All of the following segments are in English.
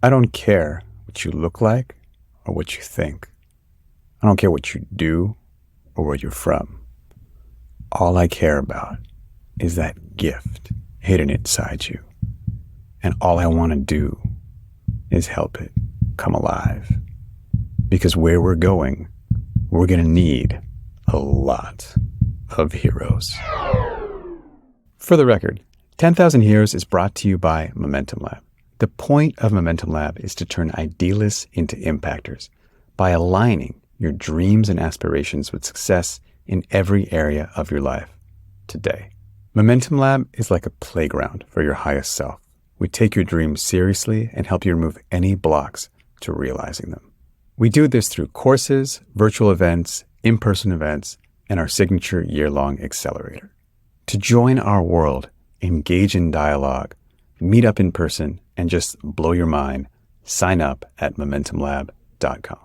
I don't care what you look like or what you think. I don't care what you do or where you're from. All I care about is that gift hidden inside you. And all I want to do is help it come alive. Because where we're going, we're going to need a lot of heroes. For the record, 10,000 Heroes is brought to you by Momentum Lab. The point of Momentum Lab is to turn idealists into impactors by aligning your dreams and aspirations with success in every area of your life today. Momentum Lab is like a playground for your highest self. We take your dreams seriously and help you remove any blocks to realizing them. We do this through courses, virtual events, in-person events, and our signature year-long accelerator. To join our world, engage in dialogue, meet up in person, and just blow your mind, sign up at momentumlab.com.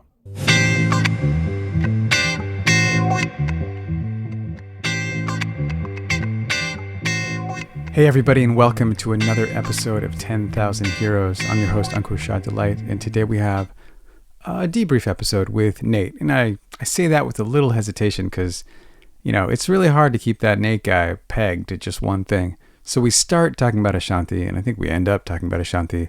Hey everybody, and welcome to another episode of 10,000 Heroes. I'm your host, Ankush Shah Delight, and today we have a debrief episode with Nate. And I say that with a little hesitation because, it's really hard to keep that Nate guy pegged to just one thing. So we start talking about Ashanti, and I think we end up talking about Ashanti.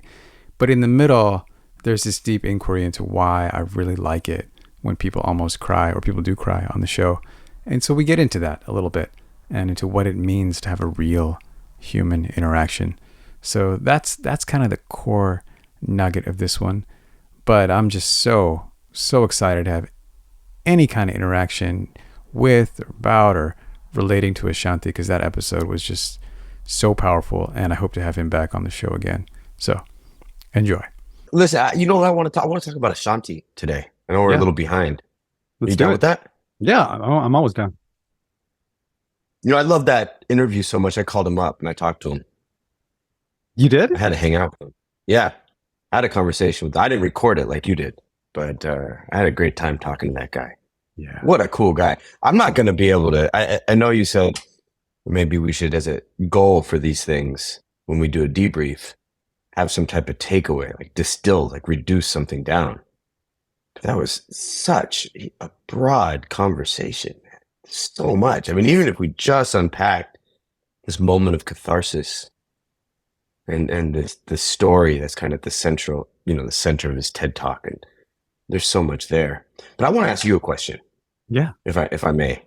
But in the middle, there's this deep inquiry into why I really like it when people almost cry or people do cry on the show. And so we get into that a little bit and into what it means to have a real human interaction. So that's kind of the core nugget of this one. But I'm just so excited to have any kind of interaction with or about or relating to Ashanti, because that episode was just so powerful, and I hope to have him back on the show again. So enjoy. Listen, you know what I want to talk? I want to talk about Ashanti today. I know we're a little behind. Let's you do down it. with that? Yeah, I'm always down. I love that interview so much. I called him up and I talked to him. You did? I had to hang out with him. Yeah, I had a conversation with him. I didn't record it like you did, but I had a great time talking to that guy. Yeah. What a cool guy. I'm not going to be able to. I know you said maybe we should, as a goal for these things, when we do a debrief, have some type of takeaway, like distill, like reduce something down. That was such a broad conversation. So much. I mean, even if we just unpacked this moment of catharsis and this story that's kind of the central, the center of his TED Talk, and there's so much there. But I want to ask you a question. Yeah. If I may.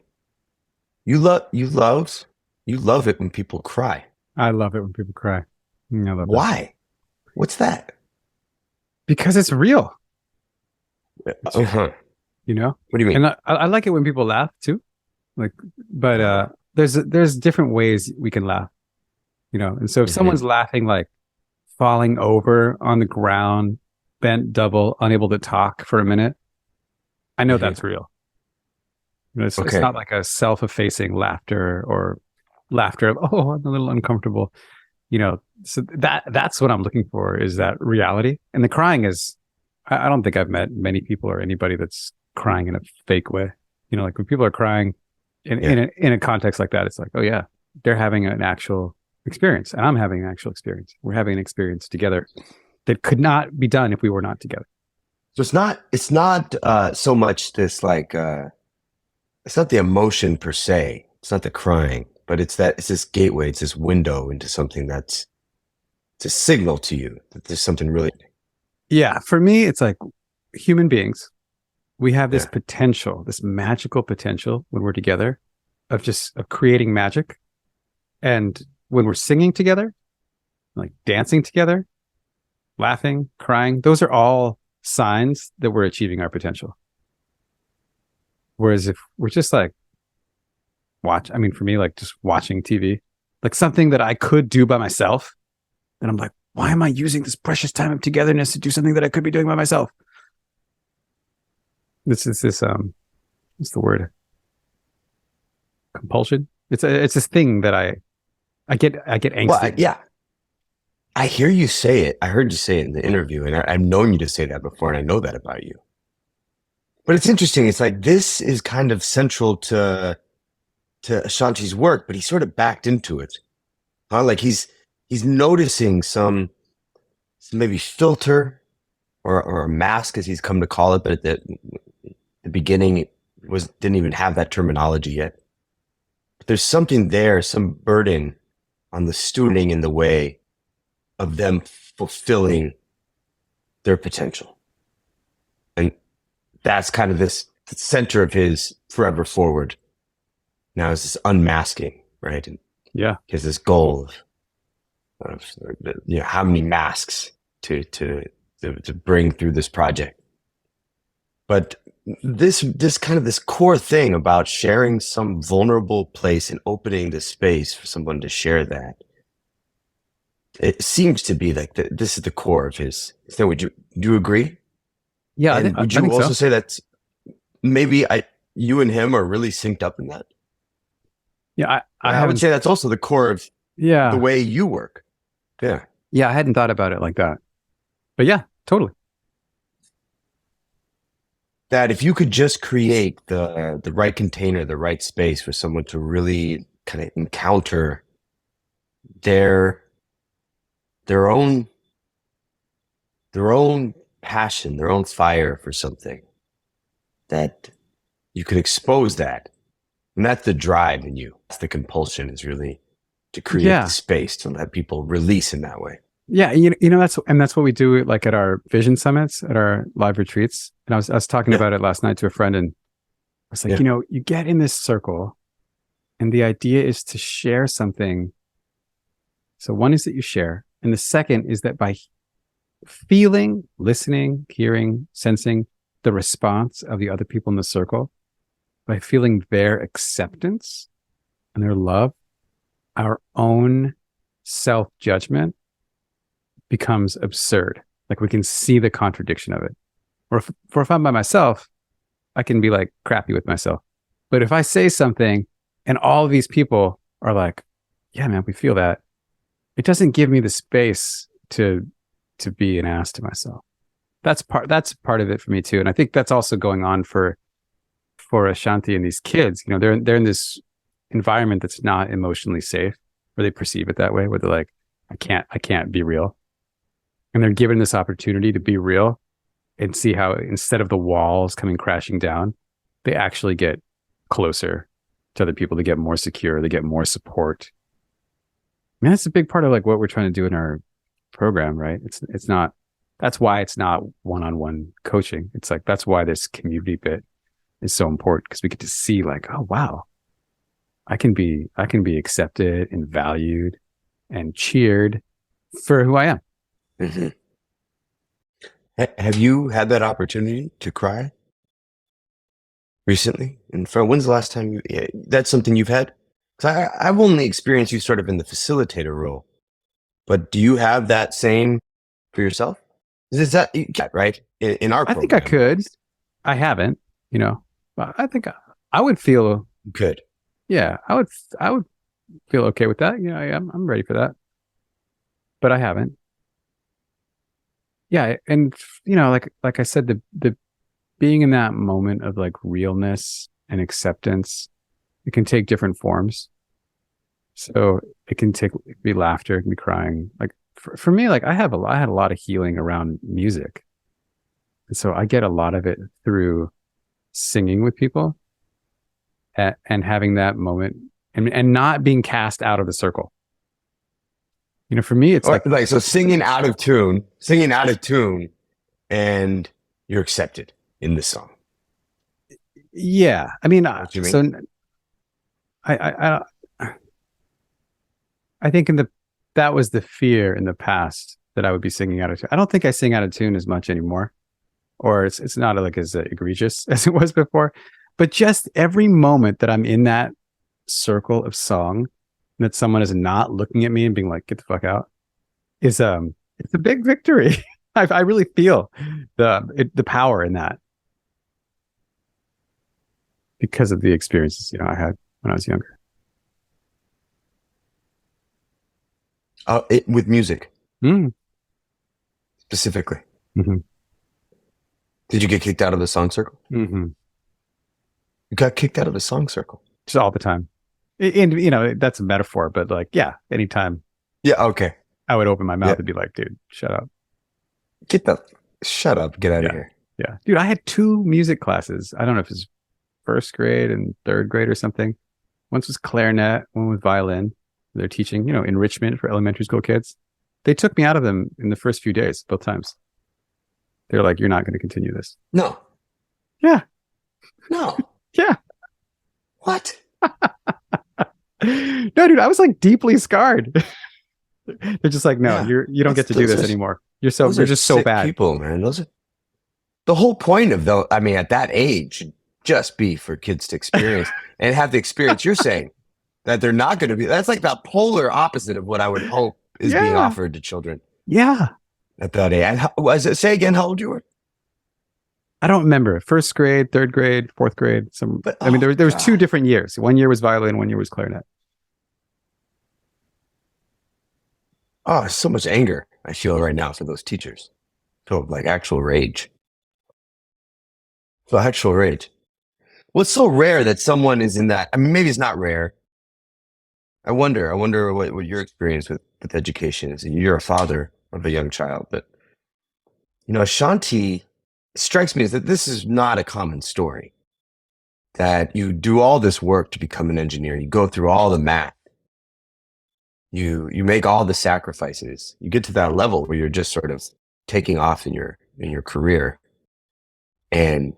You love it when people cry. I love it when people cry. I love Why? That. What's that? Because it's real. Uh-huh. What do you mean? And I like it when people laugh too. But there's different ways we can laugh, and so if someone's laughing, like falling over on the ground, bent double, unable to talk for a minute, I know that's real. It's not like a self-effacing laughter or laughter of, oh, I'm a little uncomfortable, so that's what I'm looking for, is that reality. And the crying is, I don't think I've met many people or anybody that's crying in a fake way. Like when people are crying in a context like that, it's like, oh yeah, they're having an actual experience and I'm having an actual experience. We're having an experience together that could not be done if we were not together. So it's not so much this it's not the emotion per se. It's not the crying, but it's this gateway. It's this window into something it's a signal to you that there's something really. Yeah. For me, it's like human beings, we have this potential, this magical potential when we're together of creating magic. And when we're singing together, like dancing together, laughing, crying, those are all signs that we're achieving our potential. Whereas if we're just like for me, like just watching TV, like something that I could do by myself, and I'm like, why am I using this precious time of togetherness to do something that I could be doing by myself? What's the word? Compulsion. It's this thing that I get angsty. Well, yeah. I hear you say it. I heard you say it in the interview, and I've known you to say that before, and I know that about you. But it's interesting. It's like this is kind of central to Ashanti's work, but he sort of backed into it. Like he's noticing some maybe filter or a mask, as he's come to call it, but at the beginning it didn't even have that terminology yet. But there's something there, some burden on the student in the way of them fulfilling their potential. And that's kind of this center of his forever forward. Now is this unmasking, right? And Yeah. he has this goal of how many masks to bring through this project. But this kind of this core thing about sharing some vulnerable place and opening the space for someone to share that, it seems to be like this is the core of his thing. Do you agree? Yeah. And would you also say that maybe you and him are really synced up in that? Yeah, I would say that's also the core of the way you work. Yeah. Yeah, I hadn't thought about it like that. But yeah, totally. That if you could just create the right container, the right space for someone to really kind of encounter their own passion, their own fire for something, that you could expose that. And that's the drive in you. That's the compulsion, is really to create the space to let people release in that way. Yeah, you know that's what we do like at our vision summits, at our live retreats. And I was talking about it last night to a friend, and I was like, you get in this circle, and the idea is to share something. So one is that you share, and the second is that by feeling, listening, hearing, sensing the response of the other people in the circle, by feeling their acceptance and their love, our own self-judgment becomes absurd. Like we can see the contradiction of it. Or if I'm by myself, I can be like crappy with myself. But if I say something and all of these people are like, yeah, man, we feel that, it doesn't give me the space to be an ass to myself. That's part of it for me too. And I think that's also going on for Ashanti and these kids. They're in this environment that's not emotionally safe, or they perceive it that way, where they're like, I can't be real. And they're given this opportunity to be real and see how, instead of the walls coming crashing down, they actually get closer to other people. They get more secure. They get more support. I mean, that's a big part of like what we're trying to do in our program, right? It's not, that's why it's not one-on-one coaching. It's like, that's why this community bit is so important, because we get to see like, oh, wow, I can be accepted and valued and cheered for who I am. Mm-hmm. Have you had that opportunity to cry recently? And when's the last time that's something you've had? Because I've only experienced you sort of in the facilitator role, but do you have that same for yourself? Is that right? In our program, I think I could. I haven't, but I think I would feel good. Yeah, I would feel okay with that. I'm ready for that, but I haven't. Yeah, and like I said, the being in that moment of like realness and acceptance, it can take different forms. So it can be laughter, it can be crying. Like for me, like I had a lot of healing around music, and so I get a lot of it through singing with people, and having that moment, and not being cast out of the circle. For me, it's like so singing out of tune, and you're accepted in the song. Yeah, I mean, so I think that was the fear in the past, that I would be singing out of tune. I don't think I sing out of tune as much anymore, or it's not like as egregious as it was before. But just every moment that I'm in that circle of song, that someone is not looking at me and being like, "Get the fuck out," it's a big victory. I really feel the power in that, because of the experiences I had when I was younger. With music, specifically. Mm-hmm. Did you get kicked out of the song circle? Mm-hmm. You got kicked out of the song circle just all the time. And that's a metaphor, but like, yeah, anytime. Yeah. Okay. I would open my mouth and be like, "Dude, shut up. Get the Shut up. Get out of Yeah. here. Yeah. Dude, I had 2 music classes. I don't know if it's first grade and third grade or something. Once was clarinet, one was violin. They're teaching, enrichment for elementary school kids. They took me out of them in the first few days, both times. They're like, you're not going to continue this. No. Yeah. No. Yeah. What? No, dude, I was like deeply scarred. They're just like, no, Yeah. you don't get to do this anymore. You're just so sick bad. people, man. Those are the whole point of at that age should just be for kids to experience and have the experience you're saying that they're not going to be. That's like the polar opposite of what I would hope is being offered to children. Yeah. At that age. Say again, how old you were? I don't remember. First grade, third grade, fourth grade. There was 2 different years. 1 year was violin, 1 year was clarinet. Oh, so much anger I feel right now for those teachers. I feel like actual rage. Well, it's so rare that someone is in that. I mean, maybe it's not rare. I wonder what your experience with education is. You're a father of a young child, but Ashanti strikes me as that this is not a common story. That you do all this work to become an engineer, you go through all the math, you make all the sacrifices, you get to that level where you're just sort of taking off in your career, and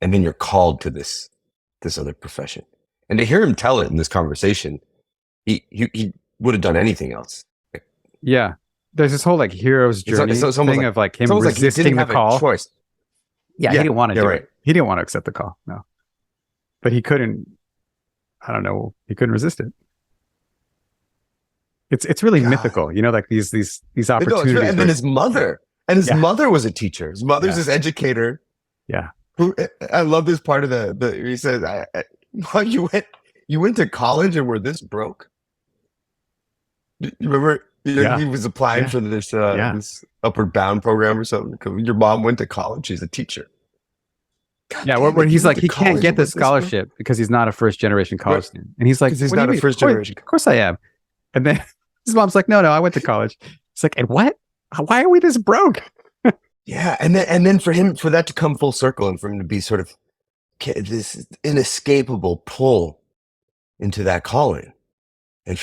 then you're called to this other profession. And to hear him tell it in this conversation, he would have done anything else. Yeah. There's this whole like hero's journey thing of like him resisting the call. Choice. Yeah, he didn't want to do it. He didn't want to accept the call. No. But he couldn't, I don't know, he couldn't resist it. It's really mythical, like these opportunities. And then his mother. And his mother was a teacher. His mother's his educator. Yeah. Who, I love this part of he says, you went to college and were this broke? You remember he was applying for this upward bound program or something. Your mom went to college. She's a teacher. God where he's like, he can't get the scholarship because he's not a first generation college student. And he's like, he's not a first generation. Of course I am. And then his mom's like, no, I went to college. He's like, and what? Why are we this broke? Yeah. And then for that to come full circle and for him to be sort of this inescapable pull into that calling. And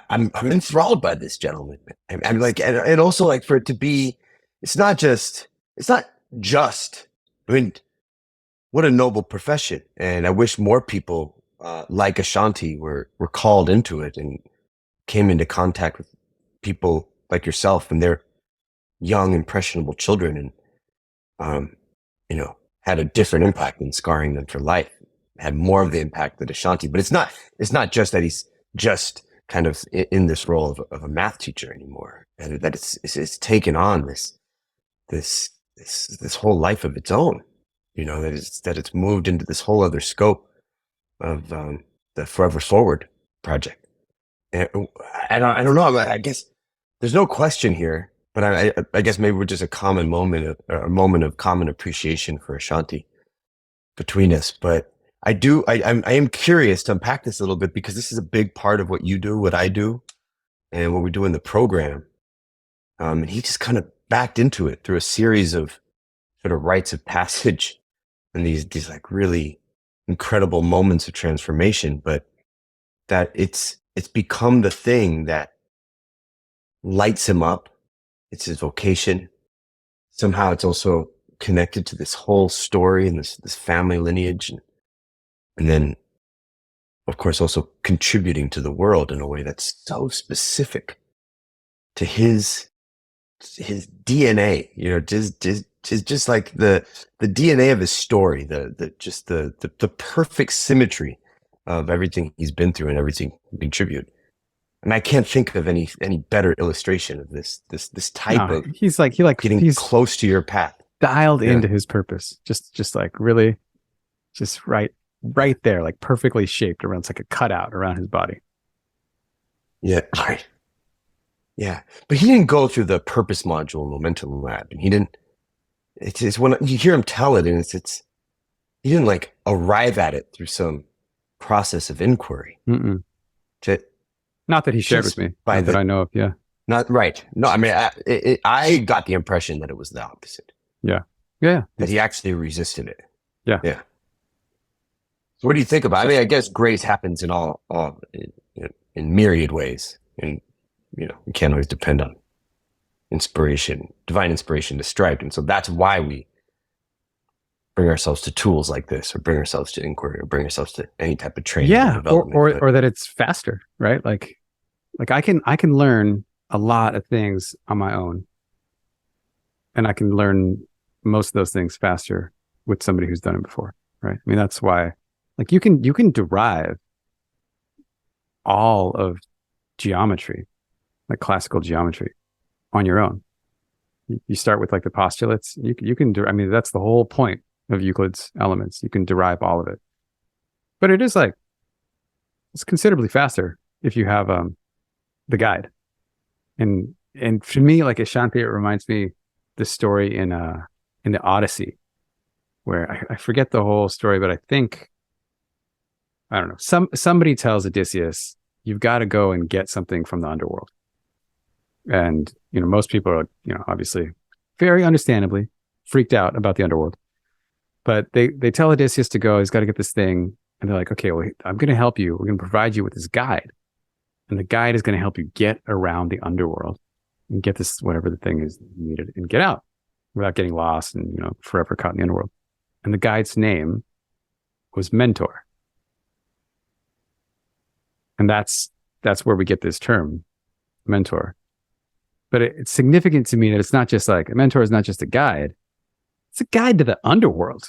I'm enthralled by this gentleman. I'm like, and also like for it to be, it's not just, I mean, what a noble profession. And I wish more people like Ashanti were called into it and came into contact with people like yourself and their young, impressionable children and, had a different impact in scarring them for life, had more of the impact that Ashanti, but it's not just that he's just kind of in this role of a math teacher anymore, and that it's taken on this whole life of its own, that it's moved into this whole other scope of the Forever Forward project. And I don't know. I guess there's no question here, but I guess maybe we're just a moment of common appreciation for Ashanti between us. But I am curious to unpack this a little bit because this is a big part of what you do, what I do, and what we do in the program. And he just kind of backed into it through a series of sort of rites of passage and these like really incredible moments of transformation, but that it's become the thing that lights him up. It's his vocation. Somehow it's also connected to this whole story and this family lineage. And then, of course, also contributing to the world in a way that's so specific to his DNA, just like the DNA of his story, the perfect symmetry of everything he's been through and everything he contributed. And I can't think of any better illustration of this type of he's getting close to your path, dialed into his purpose, just like really, just right there, like perfectly shaped around. It's like a cutout around his body. Yeah, right. Yeah, but he didn't go through the purpose module in Momentum Lab, and he didn't. It's when you hear him tell it, and it's he didn't like arrive at it through some process of inquiry. Not that he shared with me, that I know of. Yeah. Not right. No, I mean, I got the impression that it was the opposite, Yeah. Yeah. that he actually resisted it. Yeah. Yeah. So what do you think about it? I mean, I guess grace happens in in myriad ways. And, you can't always depend on divine inspiration to strike. And so that's why we bring ourselves to tools like this, or bring ourselves to inquiry, or bring ourselves to any type of training or development. Or that it's faster, right? Like I can learn a lot of things on my own, and I can learn most of those things faster with somebody who's done it before, right? I mean, that's why, like, you can derive all of geometry, like classical geometry, on your own. You start with like the postulates. You can I mean, that's the whole point of Euclid's Elements. You can derive all of it, but it is like, it's considerably faster if you have the guide. And for me, like Ashanti, it reminds me the story in the Odyssey, where I forget the whole story, but I think, I don't know, somebody tells Odysseus, you've got to go and get something from the underworld. And, most people are, obviously very understandably freaked out about the underworld. But they tell Odysseus to go, he's got to get this thing. And they're like, okay, well, I'm going to help you. We're going to provide you with this guide. And the guide is going to help you get around the underworld and get this, whatever the thing is needed, and get out without getting lost and, forever caught in the underworld. And the guide's name was Mentor. And that's where we get this term, mentor. But it's significant to me that it's not just like, a mentor is not just a guide. It's a guide to the underworld,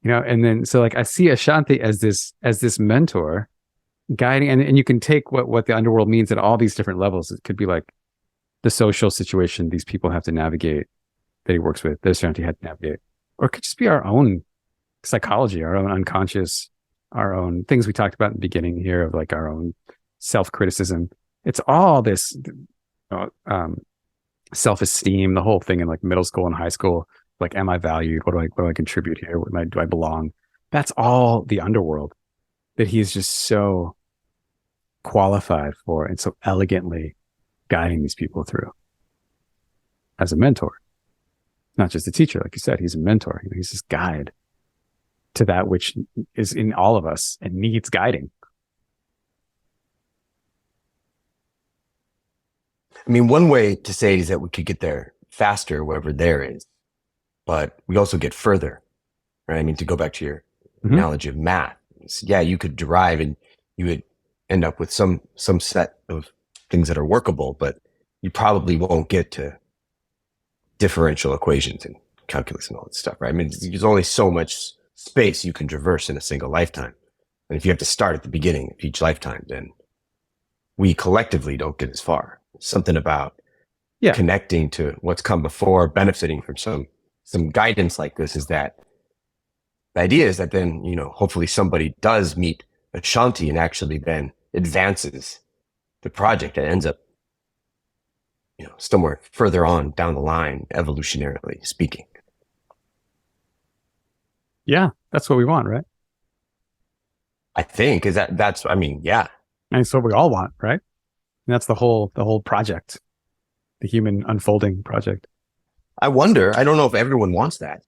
and then, so like, I see Ashanti as this mentor guiding, and you can take what the underworld means at all these different levels. It could be like the social situation these people have to navigate, that he works with, that Ashanti had to navigate. Or it could just be our own psychology, our own unconscious, our own things we talked about in the beginning here, of like our own self-criticism. It's all this self-esteem, the whole thing in like middle school and high school. Like, am I valued? What do I contribute here? Do I belong? That's all the underworld that he's just so qualified for, and so elegantly guiding these people through as a mentor. Not just a teacher, like you said, he's a mentor. He's this guide to that which is in all of us and needs guiding. I mean, one way to say it is that we could get there faster wherever there is, but we also get further, right? I mean, to go back to your analogy of math, yeah, you could derive and you would end up with some set of things that are workable, but you probably won't get to differential equations and calculus and all that stuff, right? I mean, there's only so much space you can traverse in a single lifetime. And if you have to start at the beginning of each lifetime, then we collectively don't get as far. Something about connecting to what's come before, benefiting from some guidance like this, is that the idea is that then, hopefully somebody does meet Ashanti and actually then advances the project and ends up, somewhere further on down the line, evolutionarily speaking. Yeah, that's what we want, right? I think that's, I mean, yeah. And it's what we all want, right? And that's the whole project, the human unfolding project. I wonder, I don't know if everyone wants that.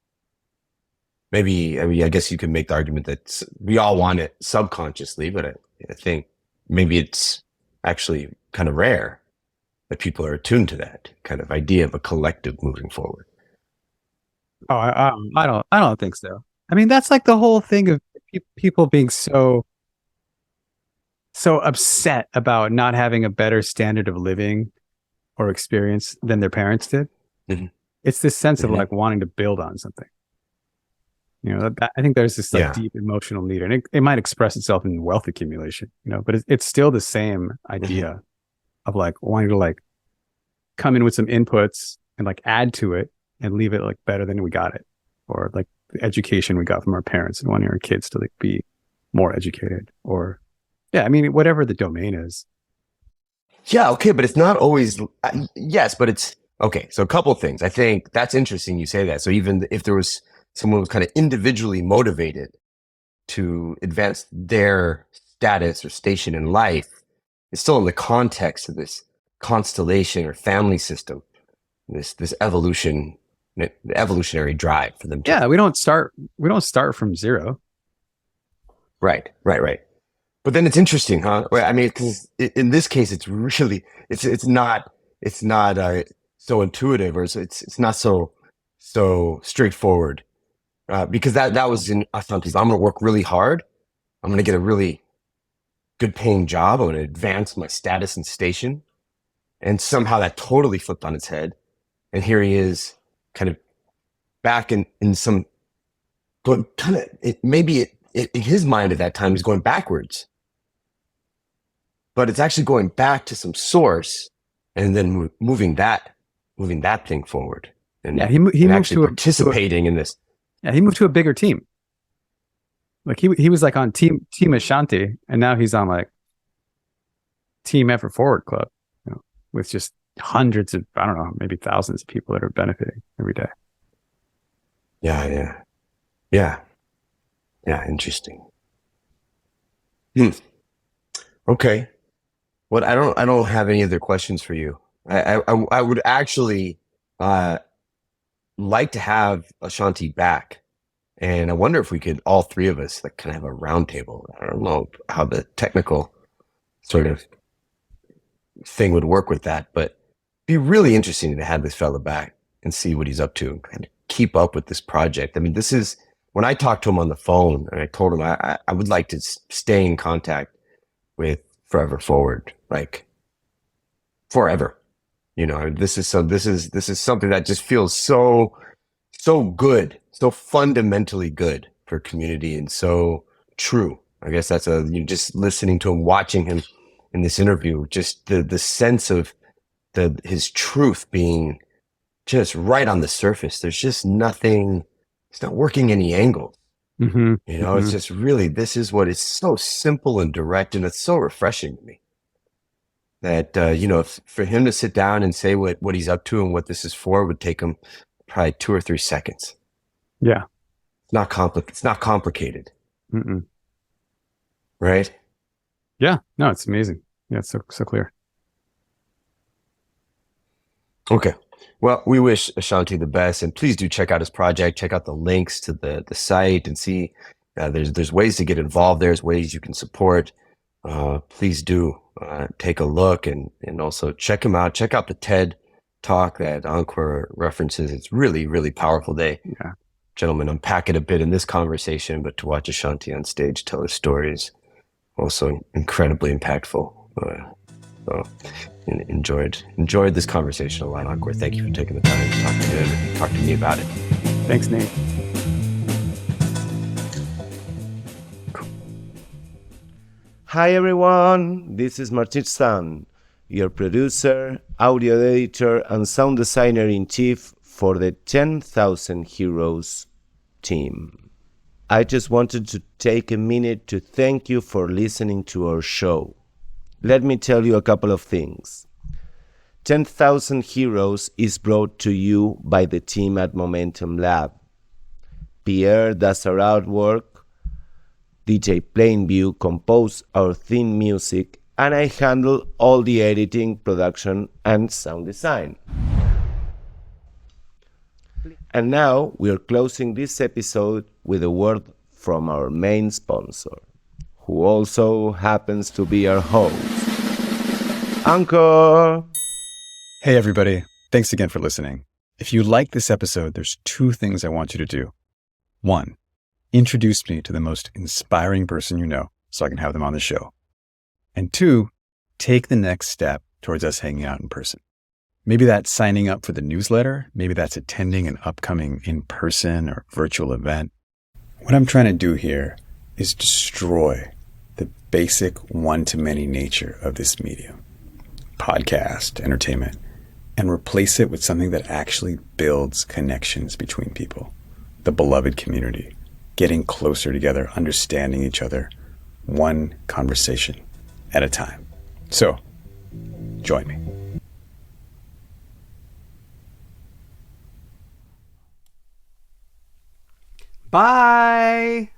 Maybe, I mean, I guess you could make the argument that we all want it subconsciously, but I think maybe it's actually kind of rare that people are attuned to that kind of idea of a collective moving forward. Oh, I don't think so. I mean, that's like the whole thing of people being so upset about not having a better standard of living or experience than their parents did. Mm-hmm. It's this sense of like wanting to build on something. I think there's this like deep emotional need, and it might express itself in wealth accumulation, but it's still the same idea of like wanting to like come in with some inputs and like add to it and leave it like better than we got it, or like the education we got from our parents and wanting our kids to like be more educated, or I mean, whatever the domain is. Yeah. Okay. But it's not always, yes, but it's okay. So a couple of things. I think that's interesting you say that. So even if there was someone who was kind of individually motivated to advance their status or station in life, it's still in the context of this constellation or family system, this evolutionary drive for them to. Yeah, we don't start from zero. Right. But then it's interesting, huh? I mean, because in this case, it's really it's not so intuitive, or it's not so straightforward. Because that was in Ashanti's. I'm going to work really hard. I'm going to get a really good paying job. I'm going to advance my status and station. And somehow that totally flipped on its head. And here he is, kind of back in some, but kind of in his mind at that time, he's going backwards. But it's actually going back to some source, and then moving that thing forward. And yeah, he moved actually participating in this. Yeah, he moved to a bigger team. Like he was like on team Ashanti, and now he's on like Team Effort Forward Club, with just hundreds of, I don't know, maybe thousands of people that are benefiting every day. Yeah. Interesting. Okay. Well, I don't have any other questions for you. I would actually like to have Ashanti back, and I wonder if we could, all three of us, like, kind of have a round table. I don't know how the technical sort of thing would work with that, but it'd be really interesting to have this fella back and see what he's up to and kind of keep up with this project. I mean, this is, when I talked to him on the phone and I told him I would like to stay in contact with Forever Forward, like forever. This is something that just feels so good, so fundamentally good for community, and so true. I guess that's just listening to him, watching him in this interview, just the sense of his truth being just right on the surface. There's just nothing. It's not working any angles. Mm-hmm. It's just really, this is what is so simple and direct, and it's so refreshing to me that, for him to sit down and say what he's up to and what this is for would take him probably 2 or 3 seconds. Yeah. It's not complicated. Mm-mm. Right? Yeah. No, it's amazing. Yeah, it's so clear. Okay. Well, we wish Ashanti the best, and please do check out his project. Check out the links to the site and see there's ways to get involved. There's ways you can support. Please do take a look, and also check him out. Check out the TED talk that Encore references. It's really, really powerful. Gentlemen, unpack it a bit in this conversation, but to watch Ashanti on stage tell his stories, also incredibly impactful. So enjoyed this conversation a lot, Encore. Thank you for taking the time to talk to him and talk to me about it. Thanks, Nate. Hi everyone, this is Martin San, your producer, audio editor, and sound designer in chief for the 10,000 Heroes team. I just wanted to take a minute to thank you for listening to our show. Let me tell you a couple of things. 10,000 Heroes is brought to you by the team at Momentum Lab. Pierre does our artwork, DJ Plainview composed our theme music, and I handle all the editing, production, and sound design. And now we're closing this episode with a word from our main sponsor, who also happens to be our host, Anchor. Hey everybody, thanks again for listening. If you like this episode, there's 2 things I want you to do. 1, introduce me to the most inspiring person you know so I can have them on the show. And 2, take the next step towards us hanging out in person. Maybe that's signing up for the newsletter. Maybe that's attending an upcoming in-person or virtual event. What I'm trying to do here is destroy the basic one-to-many nature of this medium, podcast, entertainment, and replace it with something that actually builds connections between people, the beloved community, getting closer together, understanding each other, one conversation at a time. So, join me. Bye!